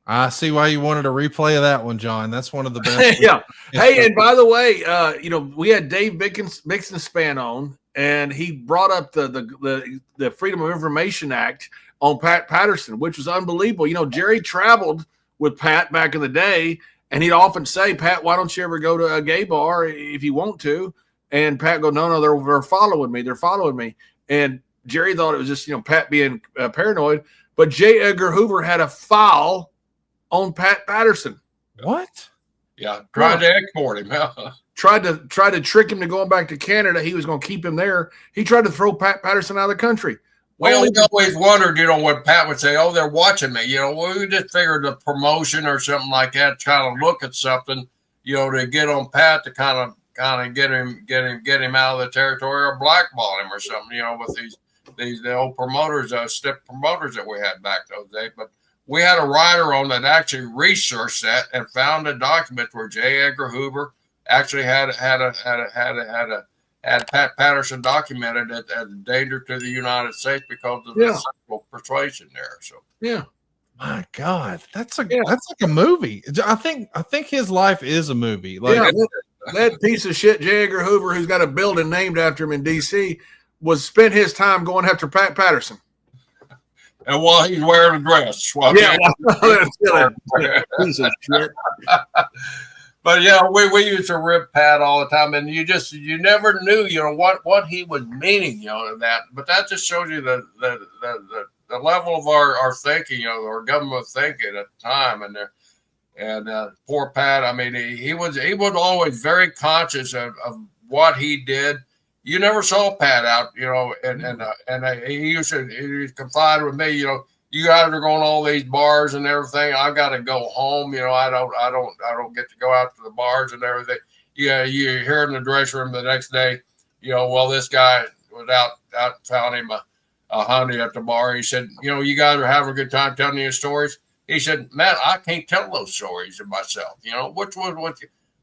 I see why you wanted a replay of that one, John. That's one of the best. Yeah. Hey, and by the way, we had Dave Bixenspan on, and he brought up the Freedom of Information Act on Pat Patterson, which was unbelievable. Jerry traveled with Pat back in the day, and he'd often say, Pat, why don't you ever go to a gay bar if you want to? And Pat go, no, they're following me. They're following me. And Jerry thought it was just, Pat being paranoid. But J. Edgar Hoover had a file on Pat Patterson. What? Yeah, tried to export him. Tried to trick him to going back to Canada. He was going to keep him there. He tried to throw Pat Patterson out of the country. Well, we always wondered, what Pat would say. Oh, they're watching me. We just figured a promotion or something like that, trying to look at something, to get on Pat to kind of get him out of the territory or blackball him or something. With the old promoters, stiff promoters that we had back those days, but. We had a writer on that actually researched that and found a document where J. Edgar Hoover actually had Pat Patterson documented as a danger to the United States because of the sexual persuasion there. So yeah, my God, that's like a movie. I think his life is a movie. That piece of shit, J. Edgar Hoover, who's got a building named after him in D.C., spent his time going after Pat Patterson. And while he's wearing a dress. Piece of shit. But we used to rip Pat all the time, and you never knew, what he was meaning, that. But that just shows you the level of our thinking, our government thinking at the time, and poor Pat. I mean, he was always very conscious of what he did. You never saw Pat out, and he used to confide with me, you guys are going to all these bars and everything. I got to go home. I don't get to go out to the bars and everything. Yeah. You hear in the dressing room the next day, this guy was out found him a honey at the bar. He said, you guys are having a good time telling your stories. He said, man, I can't tell those stories of myself,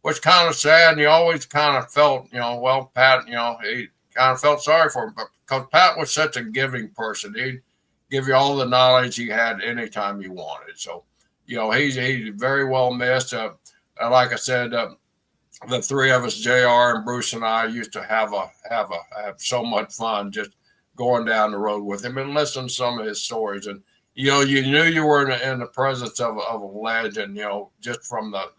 which kind of sad, and you always kind of felt, Pat, he kind of felt sorry for him, but because Pat was such a giving person, he'd give you all the knowledge he had anytime you wanted. So, he's very well missed. Like I said, the three of us, JR and Bruce and I, used to have so much fun just going down the road with him and listening to some of his stories. And you knew you were in the presence of a legend, just from the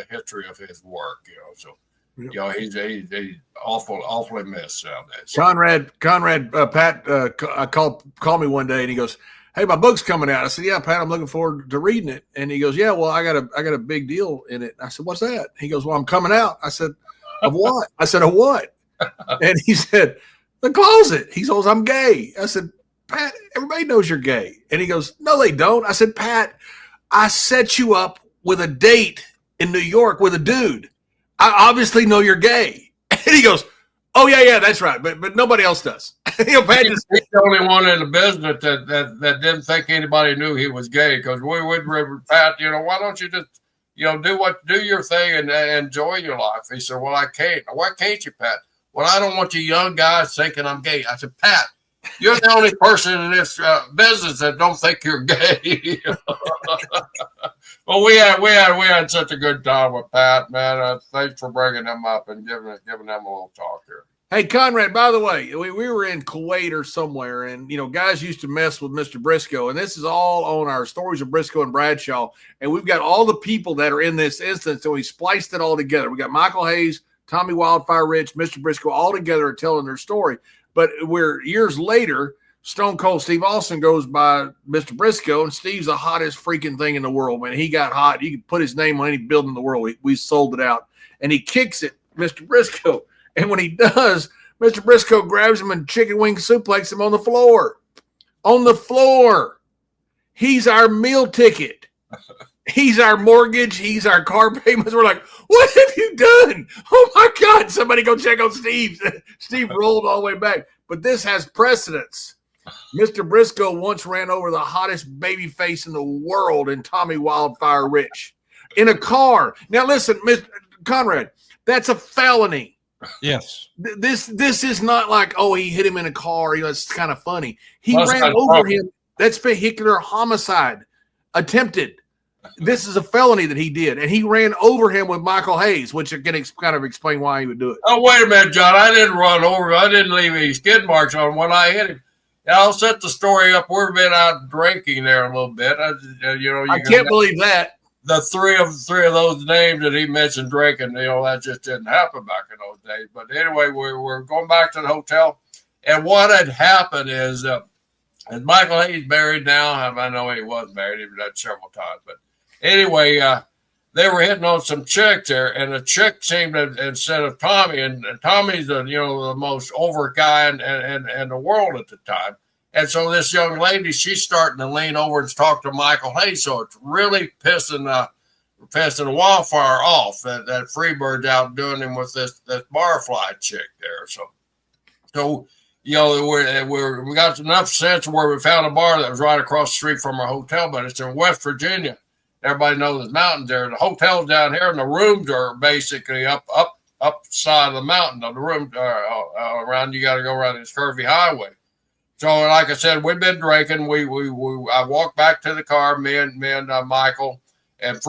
history of his work, So, he's awfully missed nowadays. Conrad, Pat called me one day and he goes, "Hey, my book's coming out." I said, "Yeah, Pat, I'm looking forward to reading it." And he goes, "Yeah, well, I got a big deal in it." I said, "What's that?" He goes, "Well, I'm coming out." I said, "Of what?" I said, "Of what?" And he said, "The closet." He goes, "I'm gay." I said, "Pat, everybody knows you're gay." And he goes, "No, they don't." I said, "Pat, I set you up with a date in New York with a dude. I obviously know you're gay." And he goes, "Oh, yeah, that's right. But nobody else does." Pat he's the only one in the business that didn't think anybody knew he was gay, because we would Pat, why don't you just, do your thing and enjoy your life? He said, "Well, I can't." "Why can't you, Pat?" "Well, I don't want you young guys thinking I'm gay." I said, "Pat, you're the only person in this business that don't think you're gay." Well, we had such a good time with Pat, man. Thanks for bringing him up and giving them a little talk here. Hey, Conrad, by the way, we were in Kuwait or somewhere, and, guys used to mess with Mr. Briscoe, and this is all on our Stories of Briscoe and Bradshaw, and we've got all the people that are in this instance, and we spliced it all together. We got Michael Hayes, Tommy Wildfire Rich, Mr. Briscoe, all together are telling their story. But we're years later, Stone Cold Steve Austin goes by Mr. Briscoe, and Steve's the hottest freaking thing in the world, man. He got hot. You could put his name on any building in the world. We sold it out. And he kicks it, Mr. Briscoe. And when he does, Mr. Briscoe grabs him and chicken wing suplex him on the floor. On the floor. He's our meal ticket. He's our mortgage. He's our car payments. We're like, what have you done? Oh, my God. Somebody go check on Steve. Steve rolled all the way back. But this has precedence. Mr. Briscoe once ran over the hottest baby face in the world in Tommy Wildfire Rich in a car. Now, listen, Mr. Conrad, that's a felony. Yes. This is not like, oh, he hit him in a car. It's kind of funny. He ran over him. That's vehicular homicide. attempted. This is a felony that he did, and he ran over him with Michael Hayes, which can kind of explain why he would do it. Oh, wait a minute, John. I didn't run over him. I didn't leave any skid marks on him when I hit him. I'll set the story up. We've been out drinking there a little bit. I can't believe that. The three of those names that he mentioned drinking, that just didn't happen back in those days. But anyway, we're going back to the hotel, and what had happened is, Michael Hayes married now? I know he was married. He was that several times, but anyway, they were hitting on some chick there, and the chick seemed to, instead of Tommy, and Tommy's the most over guy in the world at the time. And so this young lady, she's starting to lean over and talk to Michael Hayes. So it's really pissing Wildfire off that Freebird's out doing him with this barfly chick there. So we got enough sense where we found a bar that was right across the street from our hotel, but it's in West Virginia. Everybody knows the mountains there. The hotel's down here, and the rooms are basically up side of the mountain. The rooms are around. You got to go around this curvy highway. So, like I said, we've been drinking. I walked back to the car. Me and Michael and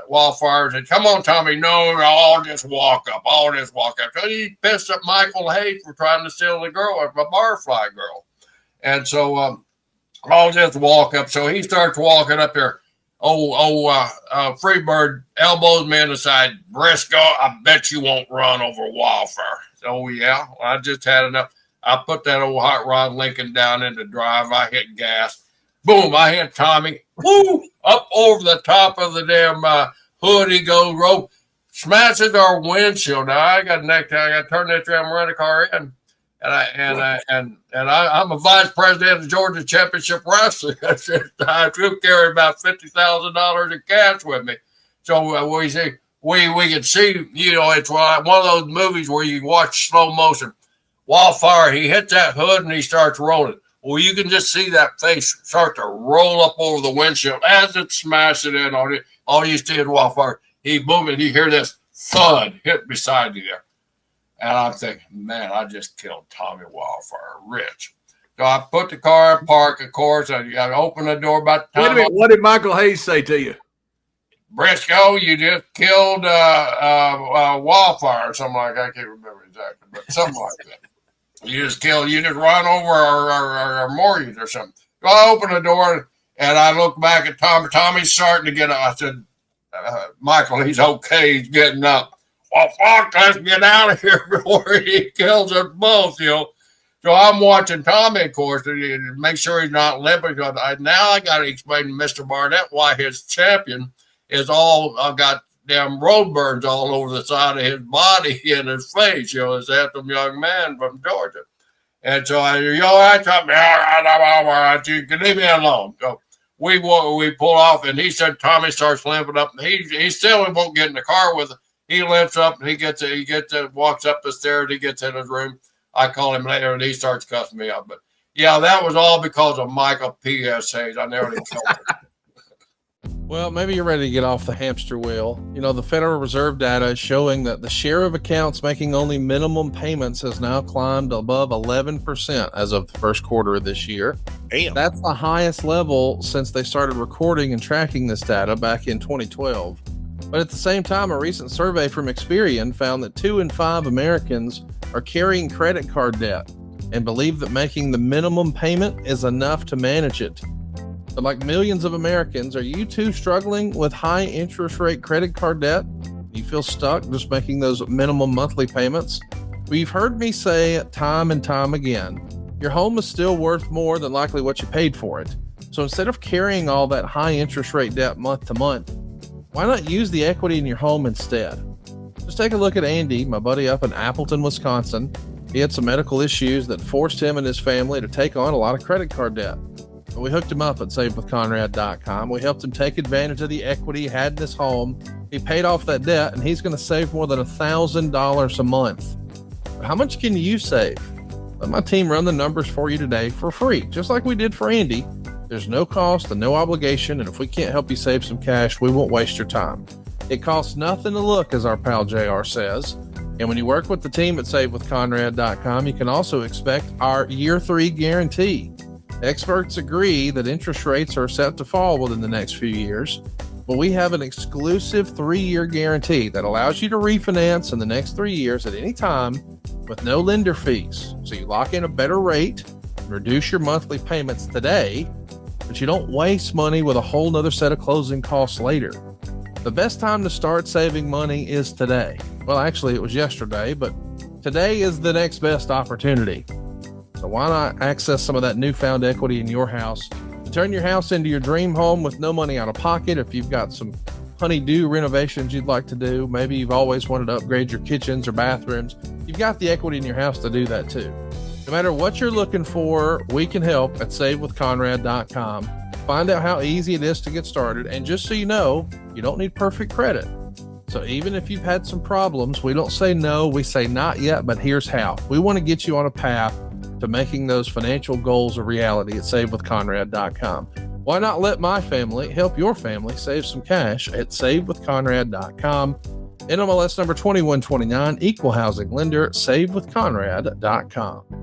Wildfire said, "Come on, Tommy." No, I'll just walk up. So he pissed up Michael Hayes for trying to steal the girl, a barfly girl, and so I'll just walk up. So he starts walking up there. Freebird elbows me in the side. Briscoe, I bet you won't run over Wildfire. Oh, yeah. Well, I just had enough. I put that old hot rod Lincoln down in the drive. I hit gas. Boom, I hit Tommy. Woo! Up over the top of the damn hood he goes, rope. Smashes our windshield. Now, I got to turn that damn rental car in. And I'm a vice president of the Georgia Championship Wrestling. I do carry about $50,000 in cash with me. So we can see, it's one of those movies where you watch slow motion. Wildfire, he hits that hood and he starts rolling. Well, you can just see that face start to roll up over the windshield as it's smashing in on it. All you see is Wildfire. He boom, and you hear this thud hit beside you there. And I'm thinking, man, I just killed Tommy Wildfire, rich. So I put the car in park, of course. I opened the door about the time. Wait a minute, what did Michael Hayes say to you? Briscoe, you just killed Wildfire or something like that. I can't remember exactly, but something like that. You just run over our mortgage or something. So I opened the door and I looked back at Tommy. Tommy's starting to get up. I said, Michael, he's okay. He's getting up. Well, fuck, let's get out of here before he kills us both, So I'm watching Tommy, of course, to make sure he's not limping. Now I got to explain to Mr. Barnett why his champion is all got damn road burns all over the side of his body and his face. This handsome young man from Georgia. And so you all right, Tommy? All right, you can leave me alone. So we pull off, and he said Tommy starts limping up. He still won't get in the car with him. He limps up and he walks up the stairs. He gets in his room. I call him later and he starts cussing me out. But yeah, that was all because of Michael P.S. Hayes. I nearly killed him. Well, maybe you're ready to get off the hamster wheel. The Federal Reserve data is showing that the share of accounts making only minimum payments has now climbed above 11% as of the first quarter of this year. Damn. That's the highest level since they started recording and tracking this data back in 2012. But at the same time, a recent survey from Experian found that 2 in 5 Americans are carrying credit card debt and believe that making the minimum payment is enough to manage it. But like millions of Americans, are you too struggling with high interest rate credit card debt? You feel stuck just making those minimum monthly payments? Well, you've heard me say time and time again, your home is still worth more than likely what you paid for it. So instead of carrying all that high interest rate debt month to month, why not use the equity in your home instead? Just take a look at Andy, my buddy up in Appleton, Wisconsin. He had some medical issues that forced him and his family to take on a lot of credit card debt. But we hooked him up at SaveWithConrad.com. We helped him take advantage of the equity he had in his home. He paid off that debt, and he's going to save more than $1,000 a month. But how much can you save? Let my team run the numbers for you today for free, just like we did for Andy. There's no cost and no obligation, and if we can't help you save some cash, we won't waste your time. It costs nothing to look, as our pal JR says. And when you work with the team at SaveWithConrad.com, you can also expect our year 3 guarantee. Experts agree that interest rates are set to fall within the next few years, but we have an exclusive 3-year guarantee that allows you to refinance in the next 3 years at any time with no lender fees. So you lock in a better rate, reduce your monthly payments today, but you don't waste money with a whole nother set of closing costs later. The best time to start saving money is today. Well, actually, it was yesterday, but today is the next best opportunity. So why not access some of that newfound equity in your house? Turn your house into your dream home with no money out of pocket. If you've got some honey-do renovations you'd like to do, maybe you've always wanted to upgrade your kitchens or bathrooms, you've got the equity in your house to do that too. No matter what you're looking for, we can help at savewithconrad.com. Find out how easy it is to get started. And just so you know, you don't need perfect credit. So even if you've had some problems, we don't say no, we say not yet, but here's how. We want to get you on a path to making those financial goals a reality at savewithconrad.com. Why not let my family help your family save some cash at savewithconrad.com? NMLS number 2129, equal housing lender, savewithconrad.com.